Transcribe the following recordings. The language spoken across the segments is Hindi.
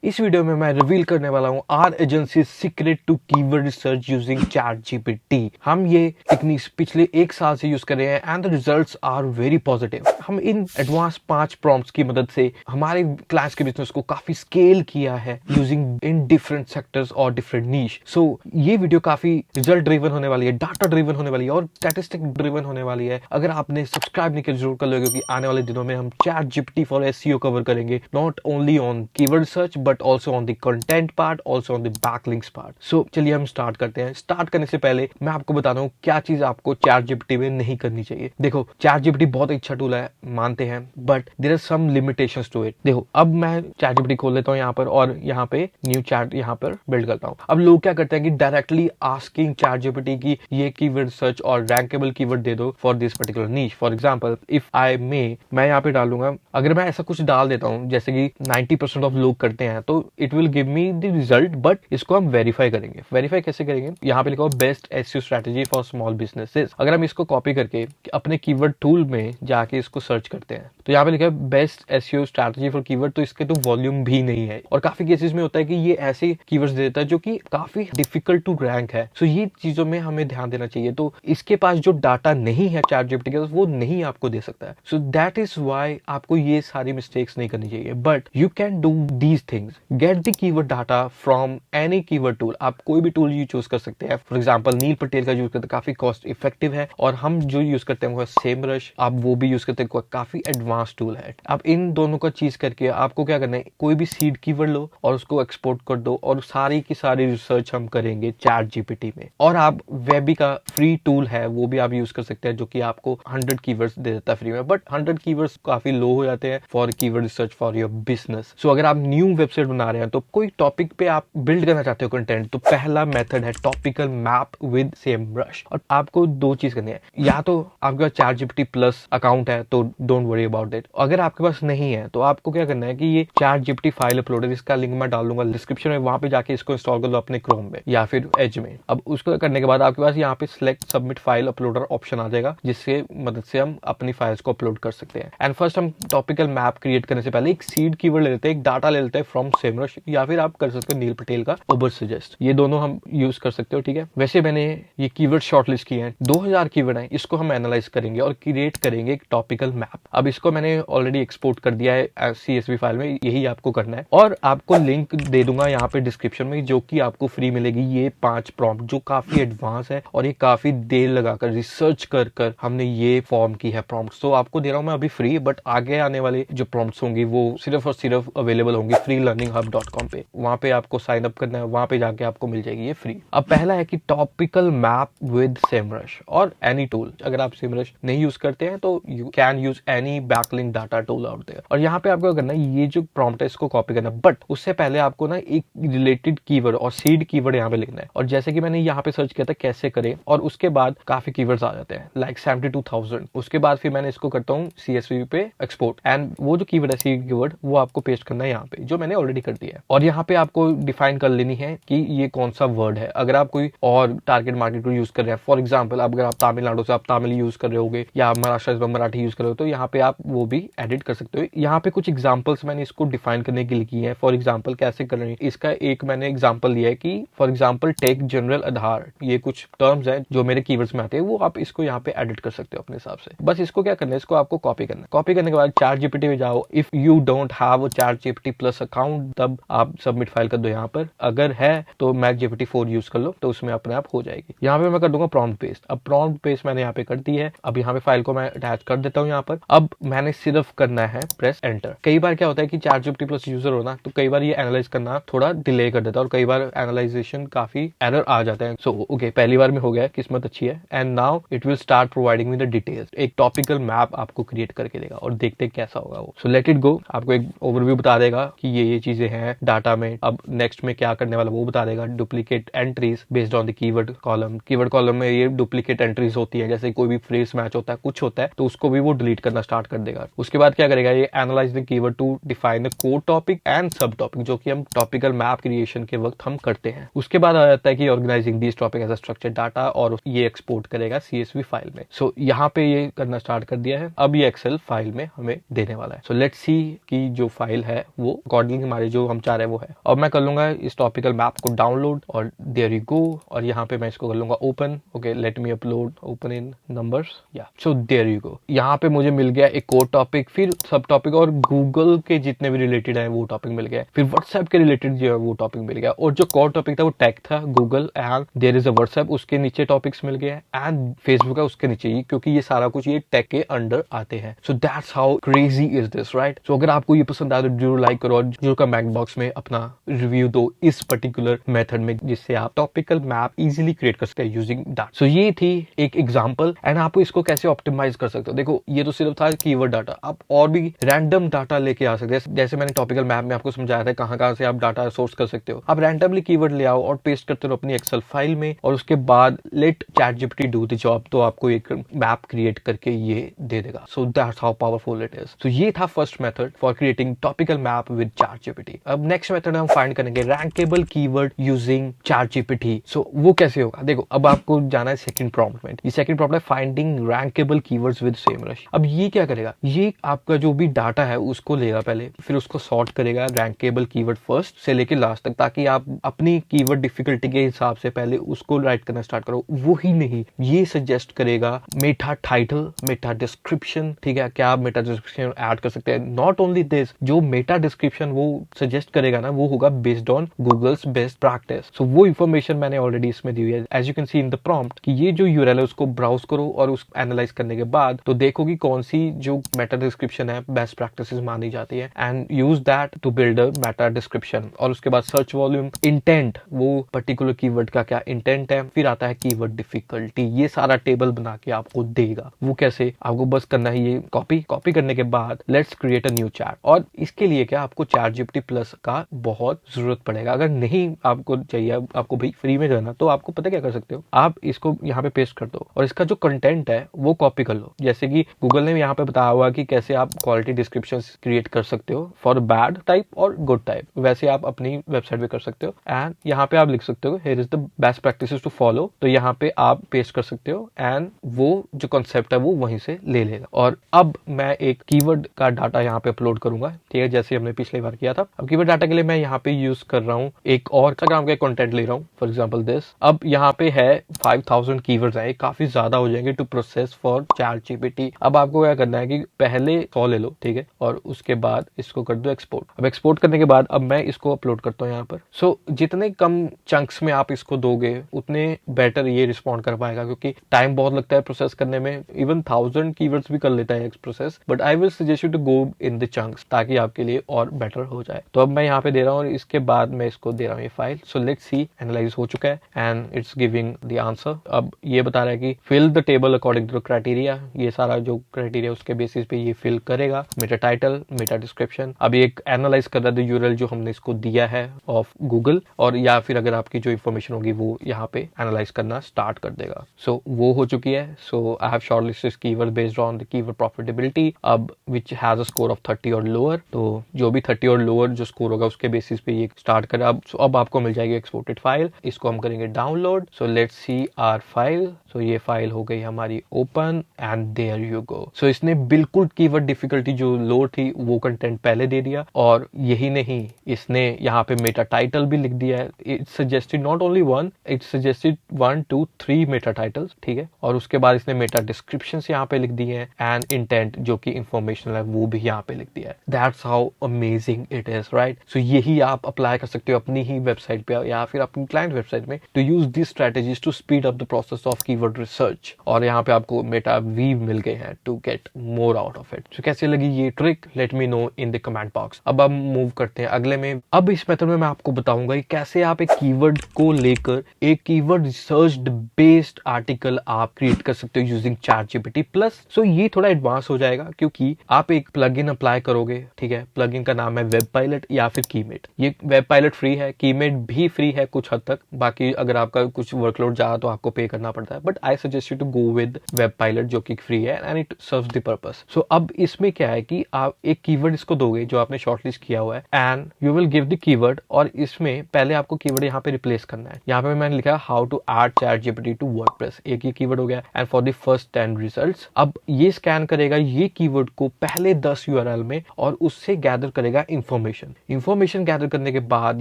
इस वीडियो में मैं रिवील करने वाला हूँ are agency secret to keyword research using chat GPT. हम ये टेक्निक्स पिछले 1 साल से यूज कर रहे हैं and the results are very positive. हम इन एडवांस 5 प्रॉम्प्ट्स की मदद से हमारे क्लास के बिजनेस को काफी स्केल किया है यूजिंग इन डिफरेंट सेक्टर्स और डिफरेंट नीश। सो ये वीडियो काफी रिजल्ट ड्रिवन होने वाली है, डाटा ड्रिवन होने वाली है और स्टैटिस्टिक ड्रिवन होने वाली है। अगर आपने सब्सक्राइब नहीं किया जरूर कर लो, क्योंकि आने वाले दिनों में हम ChatGPT for SEO cover करेंगे, not only on keyword search but also on the content part, also on the backlinks part. So चलिए हम स्टार्ट करते हैं। स्टार्ट करने से पहले मैं आपको बताता हूँ क्या चीज आपको चैट जीपीटी में नहीं करनी चाहिए। देखो, चैट जीपीटी बहुत अच्छा टूल है, मानते हैं, but there are some limitations to it. देखो, अब मैं चैट जीपीटी खोल लेता हूँ यहाँ पर और यहाँ पे न्यू चैट यहाँ पर बिल्ड करता हूँ। अब लोग क्या करते हैं कि डायरेक्टली आस्किंग चैट जीपीटी की ये कीवर्ड सर्च और रैंकेबल कीवर्ड दे दो for this particular niche. For example, if I may, मैं यहाँ पे डालूंगा, अगर मैं ऐसा कुछ डाल देता हूँ जैसे कि 90% ऑफ लोग करते हैं, तो it will give me the result, but इसको हम वेरीफाई करेंगे। वेरीफाई कैसे करेंगे? यहाँ पे लिखा हो best SEO strategy for small businesses. अगर हम इसको कॉपी करके अपने कीवर्ड टूल में जाके इसको सर्च करते हैं तो यहाँ पे लिखा है best SEO strategy for keyword, तो इसके तो वॉल्यूम भी नहीं है। और काफी केसेस में होता है कि ये ऐसे कीवर्ड्स देता है जो कि काफी डिफिकल्ट टू रैंक है। सो ये चीजों में हमें ध्यान देना चाहिए। तो इसके पास जो डाटा नहीं है चैट जीपीटी के, वो नहीं आपको दे सकता है। सो दैट इज व्हाई आपको ये सारी मिस्टेक्स नहीं करनी चाहिए। But you can do these things, get the keyword data from any keyword tool. आप कोई भी टूल चूज कर सकते हैं। फॉर एग्जाम्पल, नील पटेल का यूज करते हैं, काफी कॉस्ट इफेक्टिव है। और हम जो यूज करते हैं वो है सेमरश, आप वो भी यूज करते हैं, काफी एडवांस टूल है। आप इन दोनों का चीज करके आपको क्या करना है, कोई भी सीड कीवर्ड लो और उसको एक्सपोर्ट कर दो और सारी की सारी रिसर्च हम करेंगे चैट जीपीटी में। और आप वेबी का फ्री टूल है वो भी आप यूज कर सकते हैं, जो कि आपको 100 कीवर्ड्स दे देता है फ्री में। बट 100 कीवर्ड्स काफी लो हो जाते हैं for keyword research for your business. So अगर आप न्यू वेबसाइट बना रहे हैं, तो कोई टॉपिक पे आप बिल्ड करना चाहते हो कंटेंट, तो पहला मेथड है टॉपिकल मैप विद सेमरश। और आपको 2 चीज करनी है, या तो आपके पास चैट जीपीटी प्लस अकाउंट है तो डोंट वरी अबाउट इट। अगर आपके पास नहीं है तो आपको क्या करना है कि ये चैट जीपीटी फाइल अपलोड है, इसका लिंक मैं डाल दूंगा डिस्क्रिप्शन में, वहां पे जाके इसको इंस्टॉल कर लो अपने क्रोम में या फिर एज में। अब उसको करने के बाद आपके पास यहाँ पे select submit file uploader option आ जाएगा, जिससे मदद से हम अपनी फाइल्स को अपलोड कर सकते हैं। एंड फर्स्ट हम टॉपिकल मैप क्रिएट करने से पहले एक सीड कीवर्ड ले लेते हैं, एक डाटा ले लेते हैं फ्रॉम सेमरश, या फिर आप कर सकते हो नील पटेल का ओबर सजेस्ट। ये दोनों हम यूज कर सकते हो, ठीक है। वैसे मैंने ये कीवर्ड शॉर्टलिस्ट किए हैं, 2000 कीवर्ड है, इसको हम एनालाइज करेंगे और क्रिएट करेंगे एक टॉपिकल मैप। अब इसको मैंने ऑलरेडी एक्सपोर्ट कर दिया है CSV फाइल में, यही आपको करना है। और आपको लिंक दे दूंगा यहाँ पे डिस्क्रिप्शन में, जो कि आपको फ्री मिलेगी। ये 5 प्रॉम्प्ट जो काफी एडवांस है और ये काफी देर लगाकर रिसर्च कर कर हमने ये फॉर्म की है प्रॉम्प्ट। तो आपको दे रहा हूँ मैं अभी फ्री, बट आगे आने वाले जो प्रॉम्प्ट्स होंगी वो सिर्फ और सिर्फ अवेलेबल होंगी freelearninghub.com पे। वहां पे आपको साइन अप करना है, वहां पे जाके आपको मिल जाएगी ये फ्री। अब पहला है कि टॉपिकल मैप विद सेमरश और एनी टूल। अगर आप सेमरश नहीं यूज करते हैं तो you can use any backlink data tool out there. और यहाँ पे आपको करना है, ये जो प्रॉम्प्ट है इसको कॉपी करना है, बट उससे पहले आपको ना एक रिलेटेड कीवर्ड और सीड कीवर्ड यहाँ पे लिखना है। और जैसे कि मैंने यहाँ पे सर्च किया था कैसे करें, और उसके बाद काफी कीवर्ड्स आ जाते हैं लाइक 72,000। उसके बाद फिर मैंने इसको करता हूँ CSV पे एक्सपोर्ट, एंड वो जो कीवर्ड है सीड कीवर्ड वो आपको पेस्ट करना है यहाँ पे, जो मैंने ऑलरेडी कर दिया है। और यहाँ पे आपको डिफाइन कर लेनी है कि ये कौन सा वर्ड है। अगर आप कोई और टारगेट मार्केट को यूज कर रहे हैं, फॉर एग्जाम्पल अगर आप तमिलनाडु से आप तमिल यूज कर रहे होगे या महाराष्ट्र से मराठी यूज कर रहे हो, तो यहाँ पे आप वो भी एडिट कर सकते हो। यहाँ पे कुछ एग्जांपल्स मैंने इसको डिफाइन करने के लिए की है। फॉर एग्जांपल कैसे कर रहे हैं, इसका एक मैंने एग्जांपल लिया है कि फॉर एग्जांपल टेक जनरल आधार, ये कुछ टर्म्स हैं जो मेरे कीवर्ड्स में आते हैं, वो आप इसको यहाँ पे एडिट कर सकते हो अपने हिसाब से। बस इसको क्या करना है, इसको आपको कॉपी करना है। कॉपी करने के बाद चैट जीपीटी में जाओ। If you don't have a chat GPT plus account, तब आप सबमिट फाइल कर दो यहाँ पर। अगर है तो मैक जीपीटी 4 यूज कर लो, तो उसमें अपने आप हो जाएगी। यहाँ पे मैं कर दूंगा प्रॉम्प्ट पेस्ट। अब प्रॉम्प्ट पेस्ट मैंने यहाँ पे कर दी है। अब यहाँ पे फाइल को मैं अटैच कर देता हूँ यहाँ पर। अब मैंने सिर्फ करना है प्रेस एंटर। कई बार क्या होता है कि चैट जीपीटी प्लस यूजर हो ना, तो कई बार ये एनालाइज करना थोड़ा डिले कर देता है और कई बार एनालाइजेशन काफी एरर आ जाते हैं। सो ओके, पहली बार में हो गया, किस्मत अच्छी है। And now it will start providing with the details. एक टॉपिकल मैप आपको क्रिएट करके देगा और देखते हैं कैसा होगा वो। So let it go. आपको एक ओवरव्यू बता देगा कि ये चीजें हैं डाटा में। अब नेक्स्ट में क्या करने वाला वो बता देगा। Duplicate entries based on the keyword column. Keyword column में ये डुप्लीकेट एंट्रीज होती है, जैसे कोई भी फ्रेज मैच होता है, कुछ होता है, तो उसको भी वो डिलीट करना स्टार्ट कर देगा। उसके बाद क्या करेगा, ये analyse the keyword to define the core topic and sub topic, जो कि हम टॉपिकल मैप क्रिएशन के वक्त हम करते हैं। उसके बाद आ जाता है कि organising this topic as a structured data, और ये एक्सपोर्ट करेगा CSV फाइल में। सो यहाँ पे ये करना स्टार्ट कर दिया है। अब ये एक्सेल फाइल में हमें देने वाला है। सो लेट्स सी कि जो फाइल है वो अकॉर्डिंग हमारे जो हम चाह रहे हैं वो है। अब मैं कर लूंगा इस टॉपिकल मैप को डाउनलोड, और देयर यू गो, और यहाँ पे मैं इसको कर लूंगा open. Okay, let me upload, open in numbers, या सो देयर यू गो। यहाँ पे मुझे मिल गया एक कोर टॉपिक, फिर सब टॉपिक, और गूगल के जितने भी रिलेटेड है वो टॉपिक मिल गया, फिर व्हाट्सएप के रिलेटेड जो है वो टॉपिक मिल गया, और जो कोर टॉपिक था वो टैग था Google and there is a WhatsApp, उसके नीचे टॉपिक्स मिल गया, एंड फेसबुक है उसके नीचे ही, क्योंकि ये सारा कुछ ये टैग के अंडर आते हैं। So that's how crazy is this, right. So अगर आपको ये पसंद आया तो जरूर लाइक करो, और जरूर कमेंट बॉक्स में अपना रिव्यू दो इस पर्टिकुलर मेथड में, जिससे आप टॉपिकल मैप इजीली क्रिएट कर सकते हैं यूजिंग डाटा। सो ये थी एक एग्जांपल, एंड आप इसको कैसे ऑप्टिमाइज कर सकते हो। देखो, ये तो सिर्फ था कीवर्ड डाटा, आप और भी रैंडम डाटा लेके आ सकते हैं। जैसे मैंने टॉपिकल मैप में आपको समझाया था कहां से आप डाटा सोर्स कर सकते हो। आप रैंडमली कीवर्ड ले आओ और पेस्ट करते रहो अपनी एक्सेल फाइल में, और उसके बाद let ChatGPT do the job, तो आपको एक मैप क्रिएट करके ये दे देगा। So that's how powerful it is. तो ये था first method for creating topical map with ChatGPT। अब नेक्स्ट मेथड हम फाइंड करेंगे rankable keyword using ChatGPT। So वो कैसे होगा, देखो अब आपको जाना है सेकंड प्रॉम्प्ट में। ये सेकंड प्रॉम्प्ट है फाइंडिंग रैंकेबल कीवर्ड्स विद सेमरश। अब ये क्या करेगा, ये आपका जो भी डाटा है उसको लेगा पहले, फिर उसको सॉर्ट करेगा रैंकेबल कीवर्ड फर्स्ट से लेके लास्ट तक, ताकि आप अपनी कीवर्ड डिफिकल्टी के हिसाब से पहले उसको राइट करना स्टार्ट करो। वो ही नहीं, ये सजेस्ट करेगा मेटा टाइटल, मेटा डिस्क्रिप्शन, ठीक है, क्या आप मेटा डिस्क्रिप्शन ऐड कर सकते हैं। नॉट ओनली दिस, जो मेटा डिस्क्रिप्शन वो सजेस्ट करेगा ना, वो होगा based on Google's best practice. So वो इन्फॉर्मेशन मैंने ऑलरेडी इसमें दी हुई है, as you can see in the prompt, कि ये जो यूआरएल है उसको ब्राउज करो, और उस एनालाइज करने के बाद तो देखो कि कौन सी जो मेटा डिस्क्रिप्शन है बेस्ट प्रैक्टिसेस मानी जाती है, and use that to build a meta description. और उसके बाद सर्च वॉल्यूम, इंटेंट, वो पर्टिकुलर कीवर्ड का क्या इंटेंट है, फिर आता है कीवर्ड डिफिकल्टी, ये सारा टेबल बना के आपको देगा। वो कैसे, आपको बस करना है ये कॉपी करने के बाद let's create a new chat. और इसके लिए क्या आपको ChatGPT प्लस का बहुत जरूरत पड़ेगा। अगर नहीं आपको चाहिए, आपको भाई फ्री में जाना, तो आपको पता क्या कर सकते हो, आप इसको यहाँ पे पेस्ट कर दो, और इसका जो कंटेंट है वो कॉपी कर लो। जैसे कि गूगल ने यहाँ पे बताया हुआ कि कैसे आप क्वालिटी डिस्क्रिप्शन क्रिएट कर सकते हो फॉर बैड टाइप और गुड टाइप, वैसे आप अपनी वेबसाइट पे कर सकते हो। एंड यहाँ पे आप लिख सकते हो here is the best practices to follow, तो यहाँ पे आप पेस्ट कर सकते हो, एंड वो जो कॉन्सेप्ट है वो वहीं से ले लेगा। और अब मैं एक कीवर्ड का डाटा यहाँ पे अपलोड करूंगा, ठीक है, जैसे हमने पिछली बार किया था। अब कीवर्ड डाटा के लिए मैं यहाँ पे यूज कर रहा हूँ एक और इंस्टाग्राम का कंटेंट ले रहा हूँ, फॉर एग्जांपल दिस। अब यहाँ पे है 5000 कीवर्ड्स है, काफी ज्यादा हो जाएंगे टू प्रोसेस फॉर ChatGPT। अब आपको क्या करना है कि पहले 100 ले लो, ठीक है, और उसके बाद इसको कर दो एक्सपोर्ट। अब एक्सपोर्ट करने के बाद अब मैं इसको अपलोड करता हूँ यहाँ पर। सो जितने कम चंक्स में आप इसको दोगे उतने बेटर ये रिस्पॉन्ड कर पाएगा, क्योंकि टाइम बहुत लगता है प्रोसेस करने में। इवन 1000 कीवर्ड्स भी कर लेता है process, but I will suggest you to go in the chunks, ताकि आपके लिए और बेटर हो जाए। तो अब मैं यहाँ पे दे रहा हूँ, और इसके बाद मैं इसको दे रहा हूँ ये file. So let's see, analyse हो चुका है and it's giving the answer. अब ये बता रहा है कि fill the table according to criteria, ये सारा जो क्राइटेरिया उसके बेसिस पे ये फिल करेगा। मेटा टाइटल, मेटा डिस्क्रिप्शन, अब ये एनालाइज कर रहा है यूआरएल जो हमने इसको दिया है ऑफ गूगल, और या फिर अगर आपकी जो इन्फॉर्मेशन होगी वो यहाँ पे एनालाइज करना स्टार्ट कर देगा। सो वो हो चुकी है। So I have shortlisted keyword based on the keyword profitability, अब which has a score of 30 और लोअर। तो जो भी 30 और लोअर जो स्कोर होगा उसके बेसिस पे ये स्टार्ट कर। अब आपको मिल जाएगी एक्सपोर्टेड फाइल, इसको हम करेंगे download. So let's see our file. So ये फाइल हो गई हमारी open, and there you go. So इसने बिल्कुल कीवर्ड डिफिकल्टी जो लो थी वो कंटेंट पहले दे दिया, और यही नहीं, इसने यहाँ पे मेटा टाइटल भी लिख दिया है। It suggested not only one, it suggested 1 2 3 Meta titles, ठीक है, और उसके बाद इसने मेटा डिस्क्रिप्शन यहाँ पे लिख दिए हैं, एंड इंटेंट जो कि इंफॉर्मेशन है वो भी यहाँ पे लिख दिया है। That's how amazing it is, right. So यही आप अप्लाई कर सकते हो अपनी ही वेबसाइट पे या फिर अपनी क्लाइंट वेबसाइट में, to use this strategies to speed up the process of keyword research. और यहाँ पे आपको मेटा वी मिल गए हैं to get more out of it. So कैसे लगी ये trick, let me know in the comment box. अब हम मूव करते हैं अगले में। अब इस मेथड में मैं आपको बताऊंगा कि कैसे आप एक कीवर्ड को लेकर एक कीवर्ड रिसर्च बेस्ड आर्टिकल आप क्रिएट कर सकते हो यूजिंग ChatGPT प्लस। सो ये थोड़ा एडवांस हो जाएगा, क्योंकि आप एक प्लगइन अप्लाई करोगे, ठीक है, प्लगइन का नाम है वेब पायलट या फिर कीमेट। ये वेब पायलट फ्री है, कीमेट भी फ्री है कुछ हद तक, बाकी अगर आपका कुछ वर्कलोड ज्यादा तो आपको पे करना पड़ता है, but I suggest you to go with WebPilot जो कि फ्री है and it serves the purpose. WordPress. So अब इसमें क्या है कि आप एक कीवर्ड इसको दोगे जो आपने शॉर्टलिस्ट किया हुआ है, and you will give the keyword, और इसमें पहले आपको कीवर्ड यहाँ पे रिप्लेस करना है। यहाँ पे मैंने लिखा है how to add ChatGPT to WordPress, एक ये कीवर्ड हो गया, and for the first 10 results. अब ये स्कैन करेगा ये कीवर्ड को पहले 10 URL में और उससे गैदर करेगा इंफॉर्मेशन गैदर करने के बाद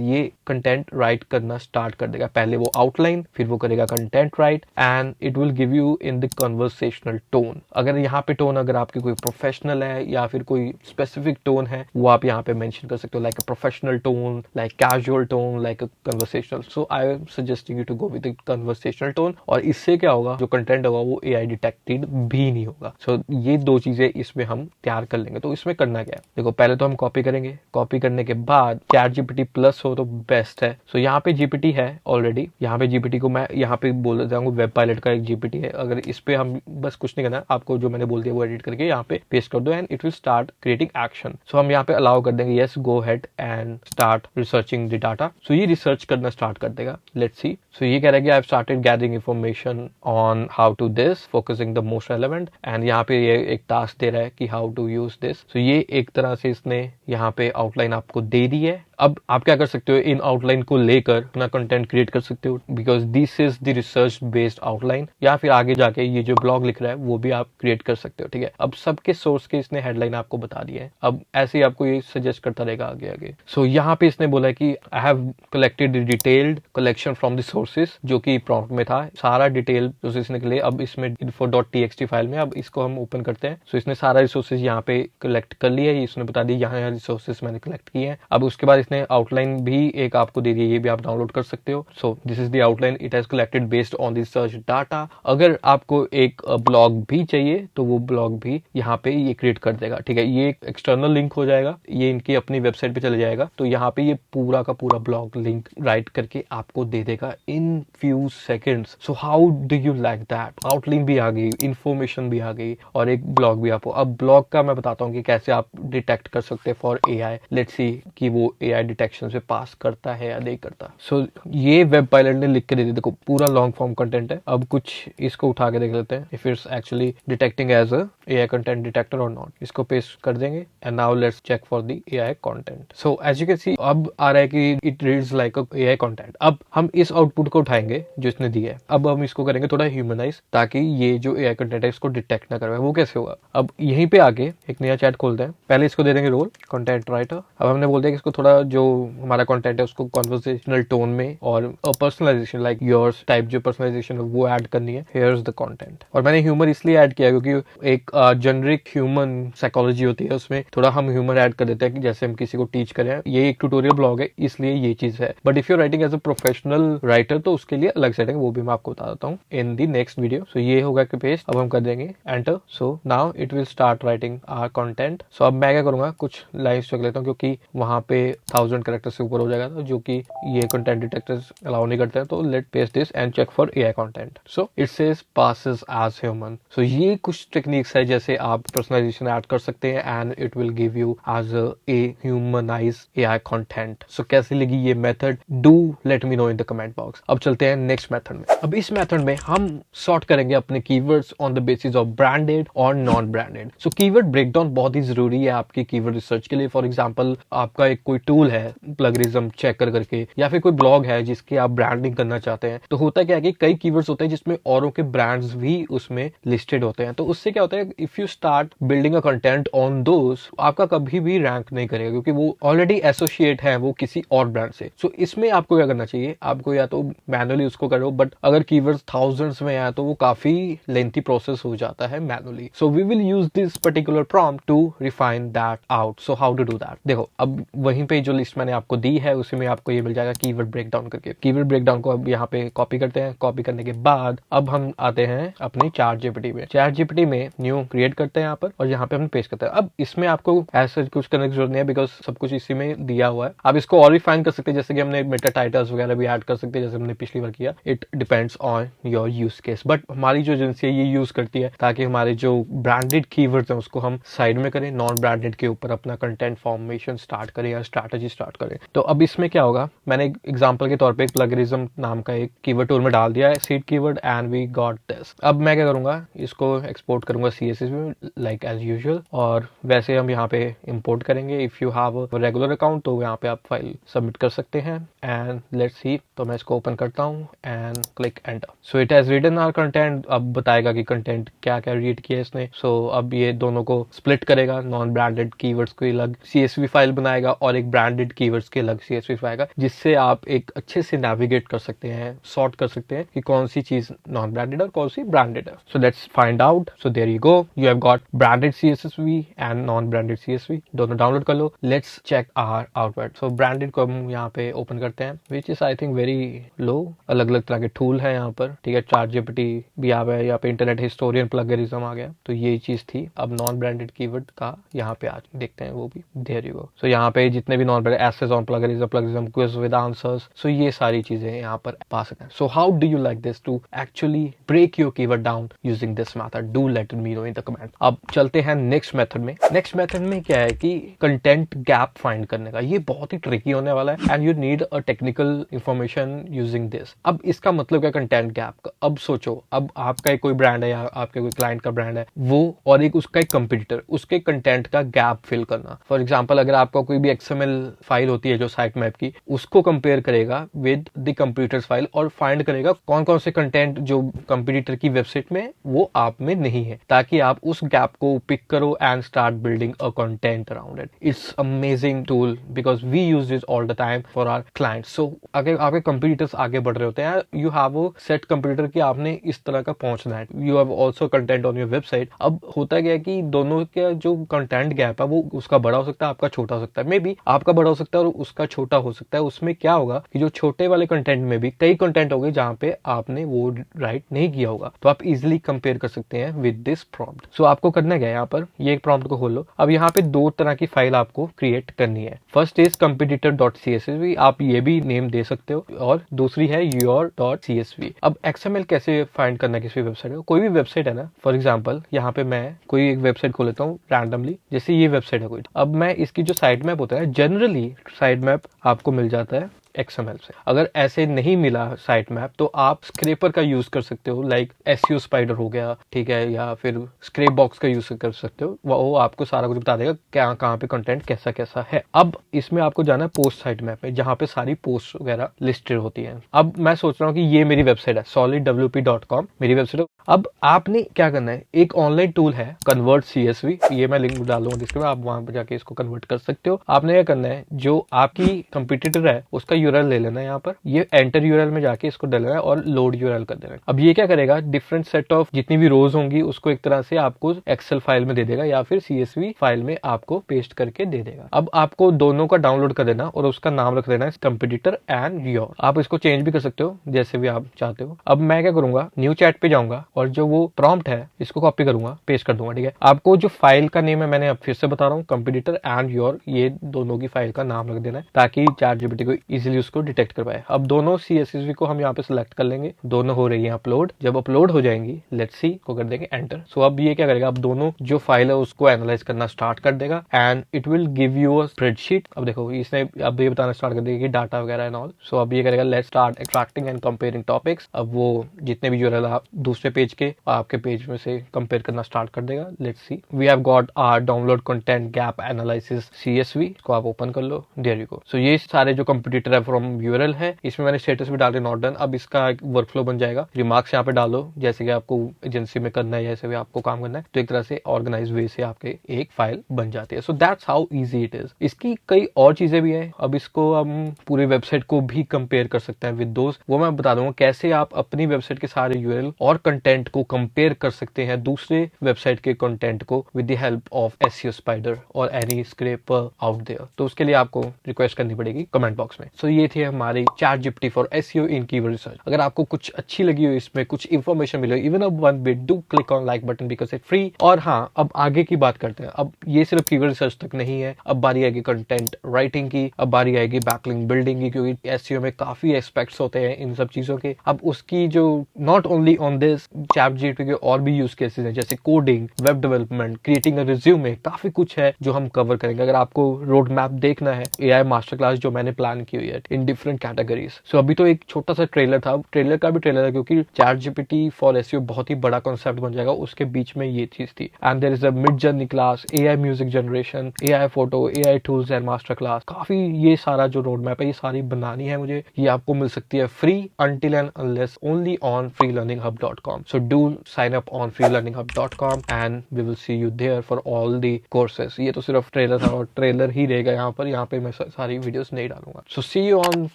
ये कंटेंट राइट करना स्टार्ट कर देगा। पहले वो आउटलाइन, फिर वो करेगा content right, and it will give you in the conversational tone. अगर यहाँ पे टोन अगर आपकी कोई प्रोफेशनल है या फिर कोई स्पेसिफिक टोन है, वो आप यहाँ पे मेंशन कर सकते हो, like a professional tone, like casual tone, like a conversational. So I am suggesting you to go with the conversational tone. और इससे क्या होगा, जो कंटेंट होगा वो AI डिटेक्टेड भी नहीं होगा। सो ये दो चीजें इसमें हम तैयार कर लेंगे। तो इसमें करना क्या है, देखो पहले तो हम कॉपी करेंगे, कॉपी करने के बाद ChatGPT प्लस हो तो बेस्ट है। सो यहाँ पे GPT है ऑलरेडी, यहाँ पे GPT को मैं यहाँ पे बोल देता हूँ वेब पायलट का एक GPT है। अगर इस पे हम बस कुछ नहीं करना, आपको जो मैंने बोल दिया वो एडिट करके यहाँ पे पेस्ट कर दो and it will start creating action. So हम यहाँ पे अलाउ कर देंगे yes go ahead and start researching the data. So ये रिसर्च करना स्टार्ट कर देगा, लेट्स सी। सो ये कह रहा है कि I have started gathering information on how to this focusing the most relevant, and यहाँ पे ये एक टास्क दे रहा है कि how to use this. So ये एक तरह से इसने यहाँ पे आउटलाइन आपको दे दी है। अब आप क्या कर सकते हो, इन आउटलाइन को लेकर अपना कंटेंट क्रिएट कर सकते हो, because this is the research based outline. या फिर आगे जाके ये जो ब्लॉग लिख रहा है वो भी आप क्रिएट कर सकते हो, ठीक है। अब सबके सोर्स के इसने हेडलाइन आपको बता दिया है, अब ऐसे ही आपको ये सजेस्ट करता रहेगा आगे आगे। सो यहाँ पे इसने बोला है कि I have collected detailed collection from the sources, जो कि प्रॉम्प्ट में था, सारा डिटेल सोर्सेज निकले। अब इसमें info.txt फाइल में, अब इसको हम ओपन करते हैं। सो इसने सारा रिसोर्सेज यहाँ पे कलेक्ट कर लिया है, इसने बता दिया यहाँ रिसोर्सेज मैंने कलेक्ट किए हैं। अब उसके बाद इसने आउटलाइन भी एक आपको दे दी है, ये भी आप डाउनलोड कर सकते हो। So this is the outline, it has collected based on the search data. अगर आपको एक ब्लॉग भी चाहिए तो वो ब्लॉग भी यहाँ पे ये क्रिएट कर देगा, ठीक है। ये एक एक्सटर्नल लिंक हो जाएगा, ये इनकी अपनी वेबसाइट पे चले जाएगा, तो यहाँ पे ये पूरा का पूरा ब्लॉग लिंक राइट करके आपको दे देगा in few seconds. So how do you like that, outline भी आ गई, इंफॉर्मेशन भी आ गई और एक ब्लॉग भी आपको। अब ब्लॉग का मैं बताता हूँ कि कैसे आप डिटेक्ट कर सकते हैं फॉर AI। लेट्स सी कि वो AI डिटेक्शन से पास करता है या नहीं करता। सो ये वेब पायलट ने लिख के दे दी, देखो पूरा लॉन्ग फॉर्म कंटेंट है। अब कुछ इसको उठा के देख लेते हैं if it's actually detecting as a AI content detector और नॉट। इसको पेस्ट कर देंगे and now let's check for the AI content. So as you can see अब आ रहा है कि it reads like a AI content. अब हम इस आउटपुट को उठाएंगे जो इसने दिया है, अब हम इसको करेंगे थोड़ा ह्यूमनाइज, ताकि ये जो AI कंटेंट है इसको डिटेक्ट ना करवाए। वो कैसे होगा, अब यहीं पे आके एक नया चैट खोलते हैं, पहले इसको दे देंगे रोल कंटेंट राइटर। अब हमने बोल दिया कि इसको थोड़ा जो हमारा कंटेंट है उसको कॉन्वर्सेशनल टोन में और पर्सनलाइजेशन लाइक योर्स टाइप जो पर्सनलाइजेशन है वो ऐड करनी है। Here's the content. और मैंने ह्यूमर इसलिए ऐड किया क्योंकि एक जेनरिक ह्यूमन साइकोलॉजी होती है, उसमें थोड़ा हम ह्यूमर ऐड कर देते हैं कि जैसे हम किसी को टीच करें। ये एक ट्यूटोरियल ब्लॉग है इसलिए ये चीज है, but if you writing as a professional writer तो उसके लिए अलग सेटिंग, वो भी मैं आपको बता देता हूँ इन दी नेक्स्ट वीडियो। सो ये होगा कि पेस्ट, अब हम कर देंगे enter. So now it will start writing our content. So अब मैं क्या करूंगा, कुछ लाइन्स चेक लेता हूँ क्योंकि वहां पे 1000 कैरेक्टर से ऊपर हो जाएगा, तो जो कि ये कंटेंट डिटेक्टर्स अलाउ नहीं करते हैं। तो let paste this and check for AI content. So it says passes as human. So ये कुछ टेक्निक्स है जैसे आप पर्सनलाइजेशन ऐड कर सकते हैं and it will give you as a humanized AI content. So कैसी लगी ये method, do let me know in the comment box. अब चलते हैं नेक्स्ट मेथड में। अब इस मेथड में हम सॉर्ट करेंगे अपने keywords on the basis of branded और नॉन ब्रांडेड। सो कीवर्ड ब्रेकडाउन बहुत ही जरूरी है आपकी कीवर्ड रिसर्च के लिए। फॉर एग्जांपल आपका एक कोई टूल है प्लगरिज्म चेकर करके, या फिर कोई ब्लॉग है जिसकी आप ब्रांडिंग करना चाहते हैं, तो होता क्या है कि कई कीवर्ड्स होते हैं जिसमें औरों के ब्रांड्स भी उसमें लिस्टेड होते हैं। तो उससे क्या होता है, if you start building a content on those, आपका कभी भी रैंक नहीं करेगा क्योंकि वो ऑलरेडी एसोसिएट है वो किसी और ब्रांड से। सो इसमें आपको क्या करना चाहिए, आपको या तो मैनुअली उसको करो, बट अगर कीवर्ड्स थाउजेंड्स में आए तो वो काफी लेंथी प्रोसेस हो जाता है manually. So we will use this particular prompt to refine that out. So how to do that, देखो अब वहीं पे जो लिस्ट मैंने आपको दी है उसी में आपको ये मिल जाएगा कीवर्ड ब्रेकडाउन करके। कीवर्ड ब्रेकडाउन को अब यहाँ पे कॉपी करते हैं, कॉपी करने के बाद अब हम आते हैं अपने ChatGPT में। ChatGPT में न्यू क्रिएट करते हैं यहाँ पर और यहाँ पे हम पेस्ट करते हैं। अब इसमें आपको ऐसा कुछ करने की जरूरत नहीं है बिकॉज सब कुछ इसी में दिया हुआ है। आप इसको और रिफाइन कर सकते हैं, जैसे कि हमने मेटा टाइटल्स वगैरह भी ऐड कर सकते हैं जैसे हमने पिछली बार किया। It depends on your use case, but हमारी जो एजेंसी है ये यूज करती है ताकि हमारे जो ब्रांडेड कीवर्ड्स हैं उसको हम साइड में करें, नॉन ब्रांडेड के ऊपर अपना कंटेंट फॉर्मेशन स्टार्ट करें या स्ट्रैटेजी स्टार्ट करें। तो अब इसमें क्या होगा, मैंने एग्जांपल के तौर पे प्लगरिज्म नाम का एक कीवर्ड टूल में डाल दिया है seed keyword and we got this. अब मैं क्या करूंगा, इसको एक्सपोर्ट करूंगा CSS में, हैं लाइक एज यूजुअल, और वैसे हम यहाँ पे इंपोर्ट करेंगे। If you have regular account तो यहाँ पे आप फाइल सबमिट कर सकते हैं। एंड लेट्स सी, तो मैं इसको ओपन करता हूँ and click enter. So it has read in our content. अब बताएगा कि कंटेंट क्या क्या रीड किया इसने। सो अब ये दोनों को स्प्लिट करेगा, नॉन ब्रांडेड कीवर्ड्स को अलग CSV फाइल बनाएगा और एक ब्रांडेड कीवर्ड्स की अलग CSV फाइल, जिससे आप एक अच्छे से नेविगेट कर सकते हैं, सॉर्ट कर सकते हैं कि कौन सी चीज नॉन ब्रांडेड और कौन सी ब्रांडेड है। So let's find out. So there you go, you have got branded CSV and non branded CSV, दोनों डाउनलोड कर लो। Let's check our output. So branded को हम यहाँ पे ओपन करते हैं, which is I think very low. अलग अलग तरह के टूल है यहाँ पर, ठीक है। ChatGPT भी आ गया, यहाँ पे इंटरनेट हिस्टोरियन प्लगरिज्म आ गया। तो ये चीज थी। अब नॉन ब्रांडेड कीवर्ड का यहाँ पे आज देखते हैं, वो भी देयर यू गो। सो यहाँ पे जितने भी non branded essays on plagiarism, quiz with answers, so ये सारी चीजें यहाँ पर पा सकते हैं। So how do you like this to actually break your keyword down using this method? Do let me know in the comment. अब चलते हैं नेक्स्ट मेथड में। नेक्स्ट मेथड में क्या है कि कंटेंट गैप फाइंड करने का। ये बहुत ही ट्रिकी होने वाला है and you need a technical information using this. अब इसका मतलब क्या कंटेंट गैप का? अब सोचो, अब आपका कोई ब्रांड है या आपके कोई क्लाइंट का ब्रांड है, वो और एक उसका एक कंपटीटर, उसके कंटेंट का गैप फिल करना। फॉर एग्जांपल, अगर आपका कोई भी XML फाइल होती है जो साइट मैप की, उसको कंपेयर करेगा विद द कंप्यूटर्स फाइल और फाइंड करेगा कौन कौन से कंटेंट जो कंपटीटर की वेबसाइट में वो आप में नहीं है, ताकि आप उस गैप को पिक करो and start building a content around it. It's amazing tool because we use this all the time for our clients. So अगर आपके कंपटीटर्स आगे बढ़ रहे होते हैं, you have a set competitor कि आपने इस तरह का पहुंचना है, you have also content on your website. अब होता क्या है कि दोनों का जो कंटेंट गैप है वो उसका बड़ा हो सकता है, आपका छोटा हो सकता है। मे बी आपका बड़ा हो सकता है और उसका छोटा हो सकता है। उसमें क्या होगा कि जो छोटे वाले कंटेंट में भी कई कंटेंट होंगे जहां पे आपने वो राइट नहीं किया होगा, तो आप इजिली कंपेयर कर सकते हैं विद दिस प्रॉम्प्ट। सो आपको करना क्या है, यहाँ पर ये एक प्रॉम्प्ट को खोलो। अब यहाँ पे दो तरह की फाइल आपको क्रिएट करनी है। फर्स्ट इज competitor.csv, आप ये भी नेम दे सकते हो, और दूसरी है your.csv। अब XML कैसे फाइंड करना है किसी वेबसाइट को? कोई भी वेबसाइट है ना, फॉर एग्जाम्पल यहाँ पे मैं कोई एक वेबसाइट खोल लेता हूँ रैंडमली, जैसे ये वेबसाइट है कोई। अब मैं इसकी जो साइट मैप होता है, जनरली साइट मैप आपको मिल जाता है XML से। अगर ऐसे नहीं मिला साइट मैप, तो आप स्क्रेपर का यूज कर सकते हो, लाइक SEO स्पाइडर हो गया, ठीक है, या फिर स्क्रैप बॉक्स का यूज कर सकते हो। वो आपको सारा कुछ बता देगा क्या कहाँ पे कंटेंट कैसा कैसा है। अब इसमें आपको जाना है पोस्ट साइट मैप में, जहाँ पे सारी पोस्ट वगैरह लिस्टेड होती है। अब मैं सोच रहा हूँ कि ये मेरी वेबसाइट है, solidwp.com मेरी वेबसाइट है। अब आपने क्या करना है, एक ऑनलाइन टूल है कन्वर्ट CSV, ये मैं लिंक डालूंगा जिसके बाद आप वहां पर जाके इसको कन्वर्ट कर सकते हो। आपने क्या करना है, जो आपकी कंपटीटर है उसका URL ले लेना है। यहाँ पर ये एंटर URL में जाके इसको डालना है और लोड URL कर देना है। अब ये क्या करेगा, डिफरेंट सेट ऑफ जितनी भी रोज होंगी उसको एक तरह से आपको एक्सेल फाइल में दे देगा या फिर CSV फाइल में आपको पेस्ट करके दे देगा। अब आपको दोनों का डाउनलोड कर देना और उसका नाम रख देना है कंपटीटर एंड योर। आप इसको चेंज भी कर सकते हो जैसे भी आप चाहते हो। अब मैं क्या करूंगा, न्यू चैट पे जाऊंगा और जो वो प्रॉम्प्ट है इसको कॉपी करूंगा, पेस्ट कर दूंगा, ठीक है। आपको जो फाइल का नेम है, मैंने अब फिर से बता रहा हूँ, कंपटीटर एंड योर, ये दोनों की फाइल का नाम रख देना है ताकि ChatGPT को इजीली उसको डिटेक्ट कर पाए। अब दोनों CSV को हम यहाँ पे सिलेक्ट कर लेंगे, दोनों हो रही है अपलोड। जब अपलोड हो जाएंगी, लेट्स सी को कर देंगे एंटर। सो अब ये क्या करेगा, अब दोनों जो फाइल है उसको एनालाइज करना स्टार्ट कर देगा and it will give you a spreadsheet. अब देखो इसने अब ये बताना स्टार्ट कर देगा कि डाटा वगैरह एंड ऑल। सो अब ये करेगा let's start extracting and comparing topics. अब वो जितने भी URL आप दूसरे पेज के आपके पेज में से कंपेयर करना स्टार्ट कर देगा। Let's see, we have got our download content gap analysis CSV, इसको आप ओपन कर लो, देयर यू गो। सो ये सारे जो कंपटीटर है फ्रॉम URL है, इसमें मैंने स्टेटस भी डाल दिया नॉट डन। अब इसका एक वर्कफ्लो बन जाएगा, रिमार्क्स यहाँ पे डालो जैसे कि आपको एजेंसी में करना है, जैसे भी आपको काम करना है, तो एक तरह से ऑर्गेनाइज वे से आपके एक फाइल बन जाती है। सो that's how easy it is. इसकी कई और चीजें भी है। अब इसको हम पूरी वेबसाइट को भी कंपेयर कर सकते हैं विद दोस्त, वो मैं बता दूंगा कैसे आप अपनी वेबसाइट के सारे URL और कंटेंट को कंपेयर कर सकते हैं दूसरे वेबसाइट के कंटेंट को with the help of SEO spider और एनी स्क्रैपर आउट देयर। तो उसके लिए आपको रिक्वेस्ट करनी पड़ेगी कमेंट बॉक्स में। सो ये थी हमारी ChatGPT for SEO in keyword research. अगर आपको कुछ अच्छी लगी हो, इसमें कुछ इंफॉर्मेशन मिले, इवन अब 1 bit, do click on like button because it free. और हाँ, अब आगे की बात करते हैं। अब ये सिर्फ कीवर्ड रिसर्च तक नहीं है, अब बारी आएगी कंटेंट राइटिंग की, अब बारी आएगी बैकलिंक बिल्डिंग की, क्योंकि SEO में काफी एस्पेक्ट्स होते हैं इन सब चीजों के। अब उसकी जो not only on this ChatGPT के और भी यूज केसेस हैं, जैसे coding, web development, creating a resume, काफी कुछ है जो हम कवर करेंगे। अगर आपको रोड मैप देखना है, AI मास्टर क्लास जो मैंने प्लान की हुई है इन डिफरेंट कैटेगरीज। सो अभी तो एक छोटा सा ट्रेलर था, ट्रेलर का भी ट्रेलर है, क्योंकि ChatGPT फॉर SEO बहुत ही बड़ा कॉन्सेप्ट बन जाएगा, उसके बीच में ये चीज थी। And there is a Midjourney class, AI music generation, AI photo, AI tools and master class. काफी ये सारा जो रोड मैप है ये सारी बनानी है मुझे, ये आपको मिल सकती है free until and unless only on freelearninghub.com. So do sign up on freelearninghub.com and we will see you there for all the courses. ये तो सिर्फ ट्रेलर था और ट्रेलर ही रहेगा यहाँ पे मैं सारी वीडियोस नहीं डालूंगा. So see you on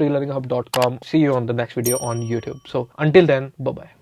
freelearninghub.com. See you on the next video on YouTube. So until then, bye bye.